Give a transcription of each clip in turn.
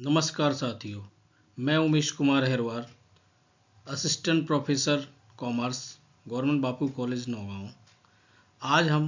नमस्कार साथियों, मैं Umesh Kumar Herwar, assistant professor commerce, government Bapu college Naugaon. आज हम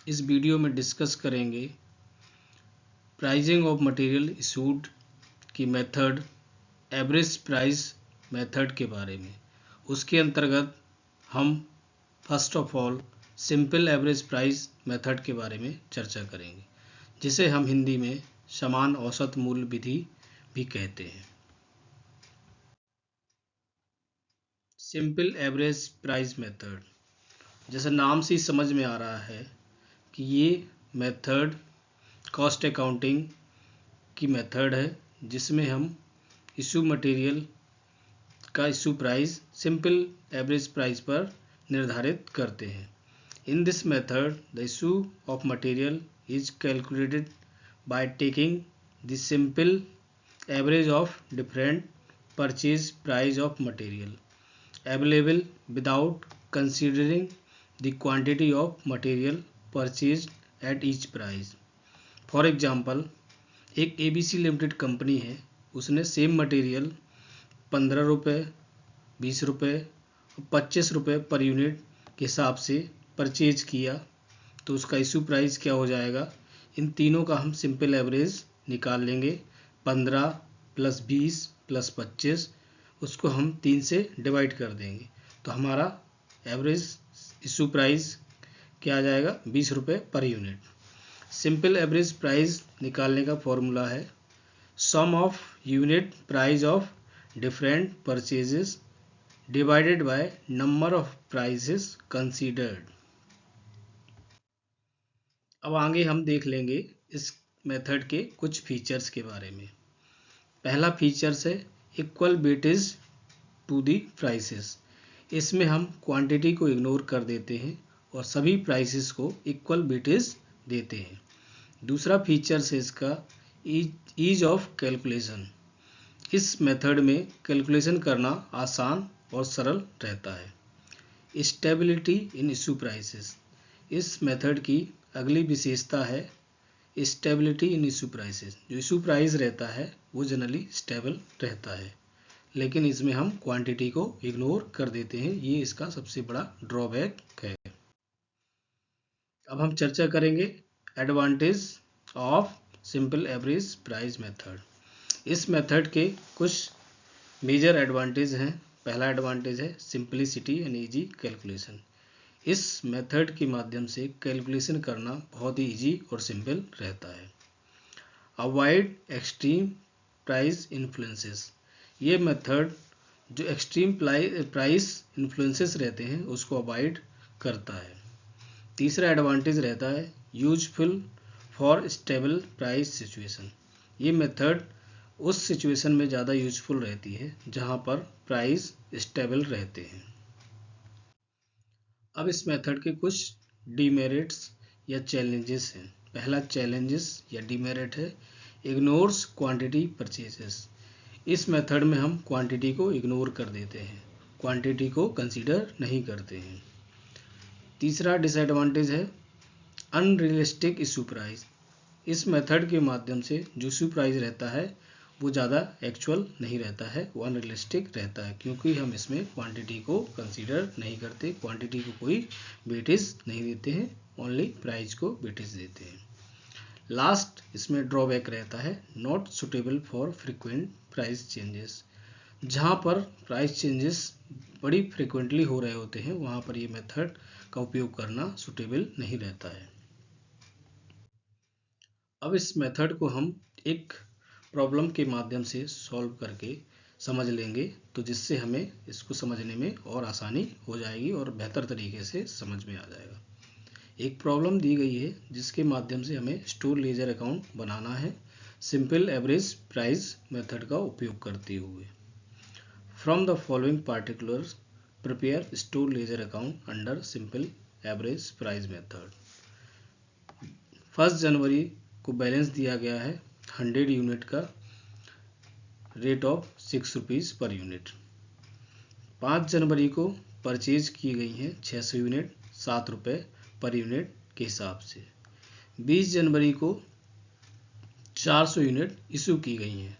इस वीडियो में डिस्कस करेंगे प्राइसिंग ऑफ मटेरियल इशूड की मेथड, एवरेज प्राइस मेथड के बारे में। उसके अंतर्गत हम first of all simple average price method के बारे में चर्चा करेंगे, जिसे हम हिंदी में समान औसत मूल्य विधि भी कहते हैं। सिंपल एवरेज प्राइस मेथड, जैसे नाम से ही समझ में आ रहा है कि ये मेथड कॉस्ट अकाउंटिंग की मेथड है, जिसमें हम इशू मटेरियल का issue price simple average price पर निर्धारित करते हैं। In this method the issue of material is calculated by taking the simple average of different purchase price of material available without considering the quantity of material purchased at each price. For example, एक ABC limited company है, उसने same material 15 रुपये, 20 रुपये और 25 रुपये per unit के हिसाब से परचेज किया, तो उसका इशू प्राइस क्या हो जाएगा। इन तीनों का हम सिंपल एवरेज निकाल लेंगे। 15 + 20 + 25, उसको हम 3 से डिवाइड कर देंगे, तो हमारा एवरेज इशू प्राइस क्या आ जाएगा, 20 रुपये per unit. Simple average price निकालने का फॉर्मूला है sum of unit price of different purchases divided by number of prices considered. अब आगे हम देख लेंगे इस मेथड के कुछ फीचर्स के बारे में। पहला फीचर्स है equal weightage to the prices. इसमें हम क्वांटिटी को इग्नोर कर देते हैं और सभी प्राइसेस को इक्वल वेटेज देते हैं। दूसरा फीचर्स है इसका ईज ऑफ कैलकुलेशन। इस मेथड में कैलकुलेशन करना आसान और सरल रहता है। Stability in issue prices. इस मेथड की अगली विशेषता है स्टेबिलिटी इन इशू प्राइसेस। जो इशू प्राइस रहता है वो जनरली स्टेबल रहता है, लेकिन इसमें हम क्वांटिटी को इग्नोर कर देते हैं। ये इसका सबसे बड़ा ड्रॉबैक है। अब हम चर्चा करेंगे advantage of simple average price method. इस मेथड के कुछ मेजर एडवांटेज हैं। पहला एडवांटेज है सिंपलिसिटी एंड इजी कैलकुलेशन। इस मेथड के माध्यम से कैलकुलेशन करना बहुत ही इजी और सिंपल रहता है। Avoid extreme price influences. ये मेथड जो एक्सट्रीम प्राइस इन्फ्लुएंसेस रहते हैं उसको अवॉइड करता है। तीसरा एडवांटेज रहता है useful for stable price situation. ये मेथड उस सिचुएशन में ज़्यादा यूजफुल रहती है जहाँ पर प्राइस स्टेबल रहते हैं। अब इस मेथड के कुछ डीमेरिट्स या चैलेंजेस हैं। पहला चैलेंजेस या डीमेरिट है इग्नोर्स क्वांटिटी परचेजेस। इस मेथड में हम क्वांटिटी को इग्नोर कर देते हैं, क्वांटिटी को कंसीडर नहीं करते हैं। तीसरा डिसएडवांटेज है अनरियलिस्टिक इशू प्राइस। इस मेथड के माध्यम से जो इशू प्राइस रहता है वो ज़्यादा एक्चुअल नहीं रहता है, वो अनरियलिस्टिक रहता है, क्योंकि हम इसमें क्वांटिटी को कंसीडर नहीं करते, क्वांटिटी को कोई वेटेज नहीं देते हैं, ओनली प्राइस को वेटेज देते हैं। लास्ट इसमें ड्रॉबैक रहता है not suitable for frequent price changes. जहाँ पर प्राइस चेंजेस बड़ी फ्रिक्वेंटली हो रहे होते हैं वहाँ पर ये मेथड का उपयोग करना सुटेबल नहीं रहता है। अब इस मेथड को हम एक प्रॉब्लम के माध्यम से सॉल्व करके समझ लेंगे, तो जिससे हमें इसको समझने में और आसानी हो जाएगी और बेहतर तरीके से समझ में आ जाएगा। एक प्रॉब्लम दी गई है जिसके माध्यम से हमें स्टोर लेजर अकाउंट बनाना है सिंपल एवरेज प्राइस मेथड का उपयोग करते हुए। From the following particulars prepare store ledger account under simple average price method. 1 जनवरी को बैलेंस दिया गया है 100 यूनिट का, rate of 6 rupees per unit. 5 जनवरी को परचेज की गई हैं 600 यूनिट 7 रुपये पर यूनिट के हिसाब से। 20 जनवरी को 400 यूनिट इशू की गई हैं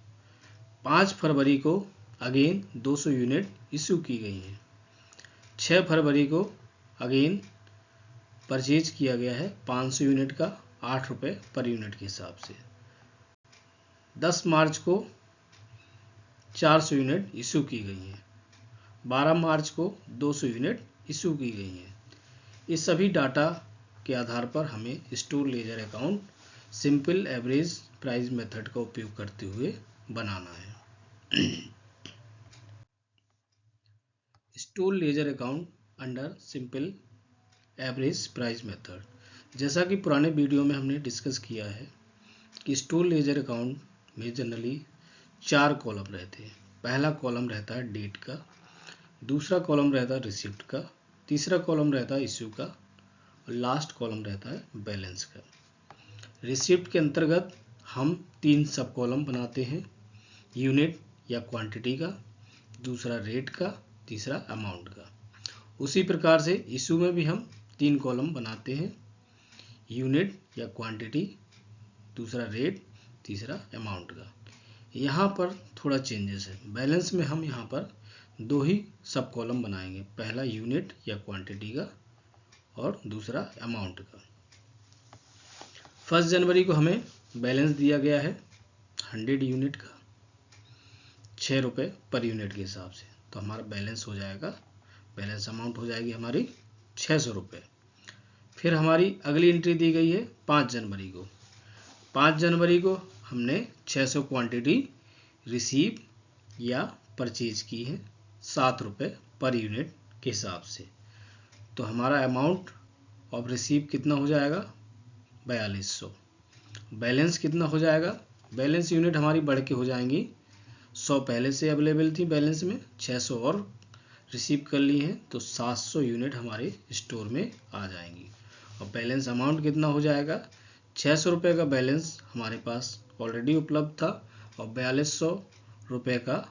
5 फरवरी को अगेन 200 यूनिट इशू की गई हैं। 6 फरवरी को अगेन परचेज किया गया है 500 यूनिट का 8 रुपये पर यूनिट के हिसाब से। 10 मार्च को 400 यूनिट इशू की गई हैं। 12 मार्च को 200 यूनिट इशू की गई हैं। इस सभी डाटा के आधार पर हमें store ledger account simple average price method का उपयोग करते हुए बनाना है। Store ledger account under simple average price method. जैसा कि पुराने वीडियो में हमने डिस्कस किया है कि स्टोर लेजर अकाउंट में जनरली 4 कॉलम रहते हैं। पहला कॉलम रहता है डेट का, दूसरा कॉलम रहता है रिसिप्ट का, तीसरा कॉलम रहता है इश्यू का और लास्ट कॉलम रहता है बैलेंस का। रिसिप्ट के अंतर्गत हम 3 सब कॉलम बनाते हैं, यूनिट या क्वांटिटी का, दूसरा रेट का, तीसरा अमाउंट का। उसी प्रकार से इशू में भी हम 3 कॉलम बनाते हैं, यूनिट या क्वांटिटी, दूसरा रेट, तीसरा अमाउंट का। यहाँ पर थोड़ा चेंजेस है। बैलेंस में हम यहाँ पर 2 ही सब कॉलम बनाएंगे, पहला यूनिट या क्वांटिटी का और दूसरा अमाउंट का। 1 जनवरी को हमें बैलेंस दिया गया है 100 यूनिट का 6 रुपये पर यूनिट के हिसाब से, तो हमारा बैलेंस हो जाएगा, बैलेंस अमाउंट हो जाएगी हमारी 600 रुपये। फिर हमारी अगली एंट्री दी गई है 5 जनवरी को। 5 जनवरी को हमने 600 क्वांटिटी रिसीव या परचेज की है 7 रुपये पर यूनिट के हिसाब से, तो हमारा अमाउंट ऑफ रिसीव कितना हो जाएगा 4200। बैलेंस कितना हो जाएगा, बैलेंस यूनिट हमारी बढ़ के हो जाएंगी 100 पहले से अवेलेबल थी बैलेंस में, 600 और रिसीव कर ली हैं तो 700 यूनिट हमारे स्टोर में आ जाएंगी। और बैलेंस अमाउंट कितना हो जाएगा, 600 रुपये का बैलेंस हमारे पास ऑलरेडी उपलब्ध था और 4200 रुपये का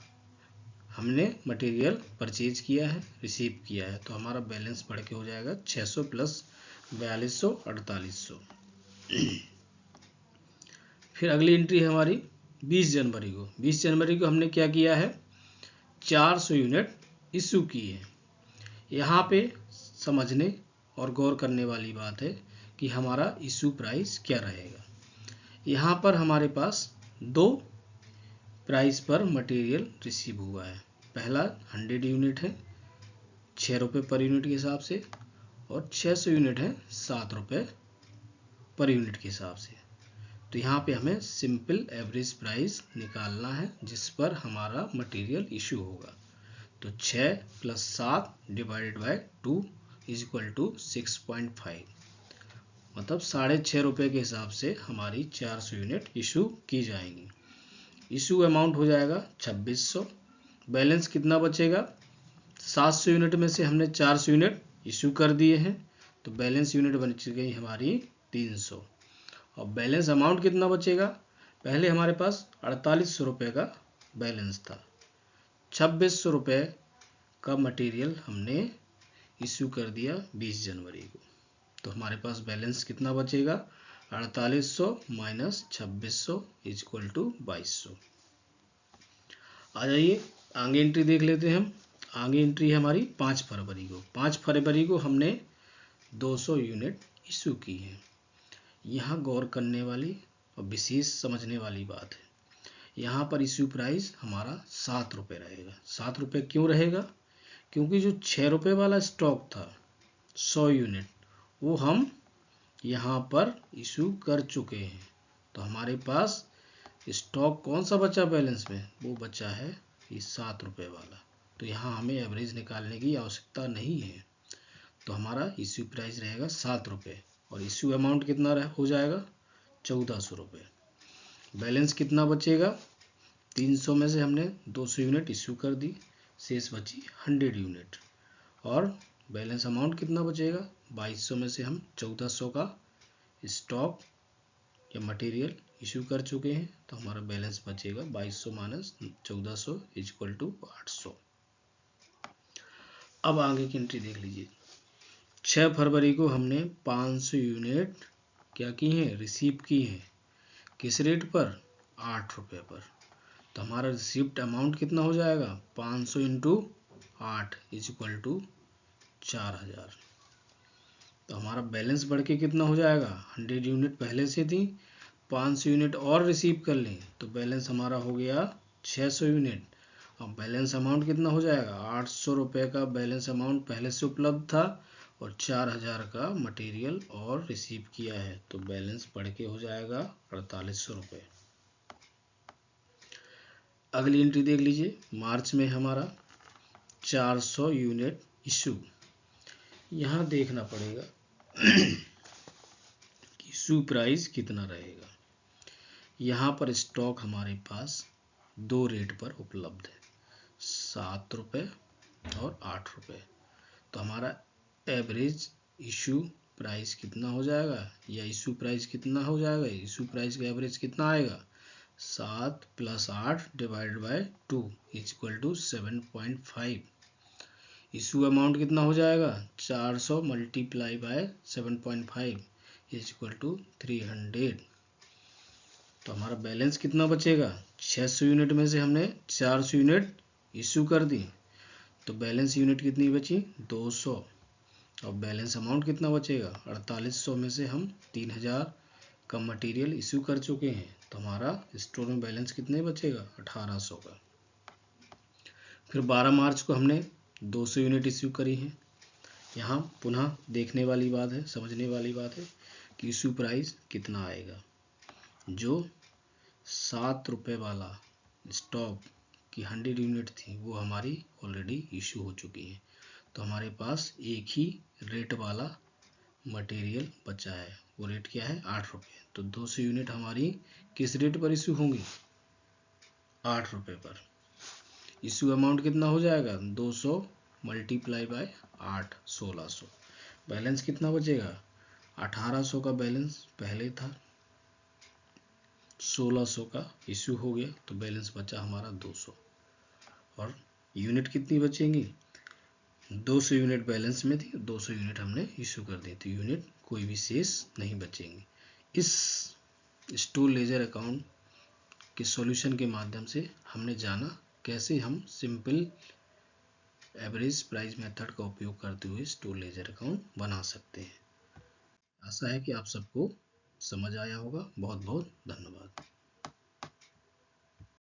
हमने मटेरियल परचेज किया है, रिसीव किया है, तो हमारा बैलेंस बढ़ के हो जाएगा 600 प्लस 4200 4800। फिर अगली एंट्री है हमारी 20 जनवरी को। 20 जनवरी को हमने क्या किया है 400 यूनिट इशू की है। यहाँ पे समझने और गौर करने वाली बात है कि हमारा इशू प्राइस क्या रहेगा। यहाँ पर हमारे पास 2 प्राइस पर मटेरियल रिसीव हुआ है। पहला 100 यूनिट है 6 रुपये पर यूनिट के हिसाब से और 600 यूनिट है 7 रुपये पर यूनिट के हिसाब से। तो यहाँ पे हमें सिंपल एवरेज प्राइस निकालना है जिस पर हमारा मटेरियल इशू होगा। तो 6 + 7 / 2 = 6.5, मतलब 6.5 रुपये के हिसाब से हमारी 400 यूनिट इशू की जाएंगी। इशू अमाउंट हो जाएगा 2600। बैलेंस कितना बचेगा, 700 यूनिट में से हमने 400 यूनिट इशू कर दिए हैं तो बैलेंस यूनिट बच गई हमारी 300। और बैलेंस अमाउंट कितना बचेगा, पहले हमारे पास 4800 रुपये का बैलेंस था, 2600 रुपये का मटेरियल हमने इशू कर दिया 20 जनवरी को, तो हमारे पास बैलेंस कितना बचेगा 4800 - 2600 = 2200। आ जाइए आगे एंट्री देख लेते हैं हम। आगे एंट्री है हमारी 5 फरवरी को। 5 फरवरी को हमने 200 यूनिट इशू की है। यहाँ गौर करने वाली और विशेष समझने वाली बात है, यहाँ पर इशू प्राइस हमारा 7 रुपये रहेगा। 7 रुपये क्यों रहेगा, क्योंकि जो 6 रुपये वाला स्टॉक था 100 यूनिट वो हम यहाँ पर इशू कर चुके हैं, तो हमारे पास स्टॉक कौन सा बचा बैलेंस में, वो बचा है ये 7 रुपये वाला। तो यहाँ हमें एवरेज निकालने की आवश्यकता नहीं है, तो हमारा इशू प्राइस रहेगा 7 रुपये और इशू अमाउंट कितना हो जाएगा 1400 रुपये। बैलेंस कितना बचेगा, 300 में से हमने 200 यूनिट इशू कर दी, शेष बची 100 यूनिट और बैलेंस अमाउंट कितना बचेगा, 2200 में से हम 1400 का स्टॉक या मटेरियल इशू कर चुके हैं, तो हमारा बैलेंस बचेगा 2200 - 1400 = 800। अब आगे की एंट्री देख लीजिए। 6 फरवरी को हमने 500 यूनिट क्या की हैं, रिसीव की हैं। किस रेट पर, 8 रुपये पर। तो हमारा रिसीव्ड अमाउंट कितना हो जाएगा, 500 इंटू 8 इज इक्वल टू 4000। तो हमारा बैलेंस बढ़ के कितना हो जाएगा, 100 यूनिट पहले से थी, 500 यूनिट और रिसीव कर लें तो बैलेंस हमारा हो गया 600 यूनिट। अब बैलेंस अमाउंट कितना हो जाएगा, 800 रुपये का बैलेंस अमाउंट पहले से उपलब्ध था और 4000 का मटेरियल और रिसीव किया है, तो बैलेंस बढ़ के हो जाएगा 4800 रुपये। अगली एंट्री देख लीजिए, मार्च में हमारा 400 यूनिट इशू। यहाँ देखना पड़ेगा कि इशू प्राइस कितना रहेगा। यहाँ पर स्टॉक हमारे पास 2 रेट पर उपलब्ध है, 7 रुपये और 8 रुपये। तो हमारा एवरेज इशू प्राइस कितना हो जाएगा, या इशू प्राइस कितना हो जाएगा, इशू प्राइस का एवरेज कितना आएगा, 7 + 8 divided by 2 is equal to 7.5। Issue amount कितना हो जाएगा, 400 multiply by 7.5 is equal to 300। तो हमारा बैलेंस कितना बचेगा, 600 यूनिट में से हमने 400 यूनिट इशू कर दी, तो बैलेंस यूनिट कितनी बची, 200। और बैलेंस अमाउंट कितना बचेगा, 4800 में से हम 3000 का मटेरियल इशू कर चुके हैं, तो हमारा स्टोर में बैलेंस कितने बचेगा, 1800 का। फिर 12 मार्च को हमने 200 यूनिट इशू करी है। यहाँ पुनः देखने वाली बात है, समझने वाली बात है कि इशू प्राइस कितना आएगा। जो 7 रुपये वाला स्टॉक की 100 यूनिट थी वो हमारी ऑलरेडी इशू हो चुकी है, तो हमारे पास एक ही रेट वाला मटेरियल बचा है। वो रेट क्या है, 8 रुपये। तो 200 यूनिट हमारी किस रेट पर इशू होंगी, 8 रुपये पर। इशू अमाउंट कितना हो जाएगा, 200 मल्टीप्लाई बाय 8, 1600। बैलेंस कितना बचेगा, 1800 का बैलेंस पहले था, 1600 का इशू हो गया, तो बैलेंस बचा हमारा 200। और यूनिट कितनी बचेंगी, 200 यूनिट बैलेंस में थी, 200 यूनिट हमने इशू कर दी, तो यूनिट कोई भी शेष नहीं बचेंगे। इस स्टोर लेजर अकाउंट के सॉल्यूशन के माध्यम से हमने जाना कैसे हम सिंपल एवरेज प्राइस मेथड का उपयोग करते हुए स्टोर लेजर अकाउंट बना सकते हैं। आशा है कि आप सबको समझ आया होगा। बहुत बहुत धन्यवाद।